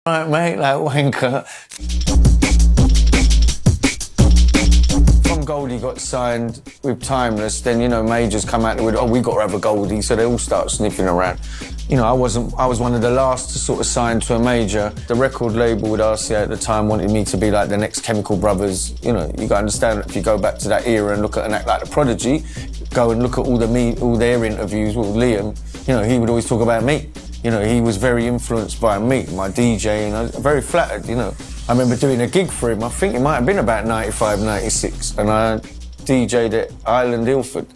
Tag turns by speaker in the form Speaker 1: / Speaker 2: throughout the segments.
Speaker 1: right, mate, like wanker. From Goldie got signed with Timeless, then, you know, majors come out with, oh, we got to have a Goldie, so they all start sniffing around. You know, I was one of the last to sort of sign to a major. The record label with RCA at the time wanted me to be like the next Chemical Brothers. You know, you gotta understand that if you go back to that era and look at an act like The Prodigy, go and look at all their interviews with Liam, you know, he would always talk about me. You know, he was very influenced by me, my DJ, and I was very flattered, you know. I remember doing a gig for him, I think it might have been about 95, 96, and I DJ'd at Island Ilford.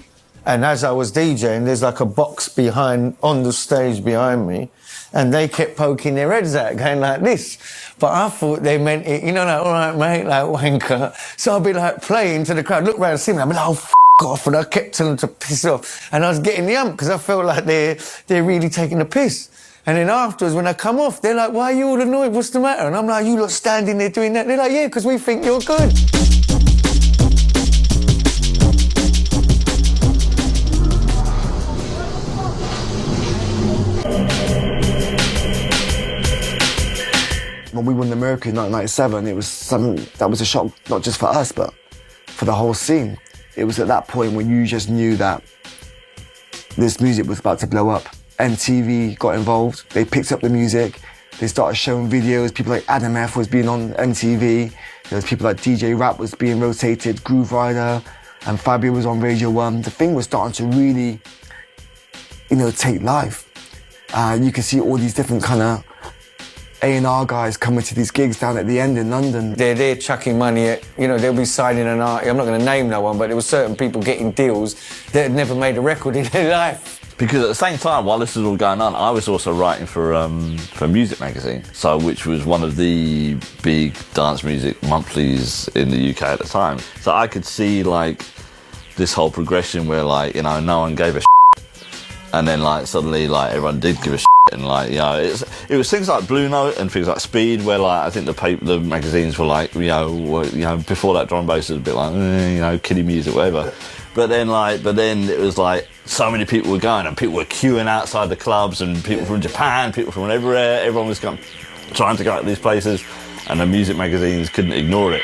Speaker 1: And as I was DJing, there's like a box on the stage behind me, and they kept poking their heads out, going like this. But I thought they meant it, you know, like, all right, mate, like wanker. So I'd be like playing to the crowd, look around and see me, I'd be like, oh, off, and I kept telling them to piss off. And I was getting the ump, because I felt like they're really taking the piss. And then afterwards, when I come off, they're like, why are you all annoyed? What's the matter? And I'm like, you lot standing there doing that? They're like, yeah, because we think you're good.
Speaker 2: When we won the America in 1997, it was something that was a shock, not just for us, but for the whole scene. It was at that point when you just knew that this music was about to blow up. MTV got involved, they picked up the music, they started showing videos, people like Adam F was being on MTV, there was people like DJ Rap was being rotated, Groove Rider, and Fabio was on Radio 1. The thing was starting to really, you know, take life. You can see all these different kind of A&R guys coming to these gigs down at the end in London.
Speaker 1: They're there chucking money at, you know, they'll be signing an artist. I'm not going to name no one, but there were certain people getting deals that had never made a record in their life.
Speaker 3: Because at the same time, while this was all going on, I was also writing for Music Magazine, which was one of the big dance music monthlies in the UK at the time. So I could see like this whole progression where, like, you know, no one gave a shit, and then like suddenly like everyone did give a shit, and like, you know, it was things like Blue Note and things like Speed, where like I think the magazines were like, you know, before that drum bass was a bit like, you know, kiddie music, whatever. But then it was like so many people were going, and people were queuing outside the clubs, and people from Japan, people from everywhere, everyone was trying to go to these places, and the music magazines couldn't ignore it.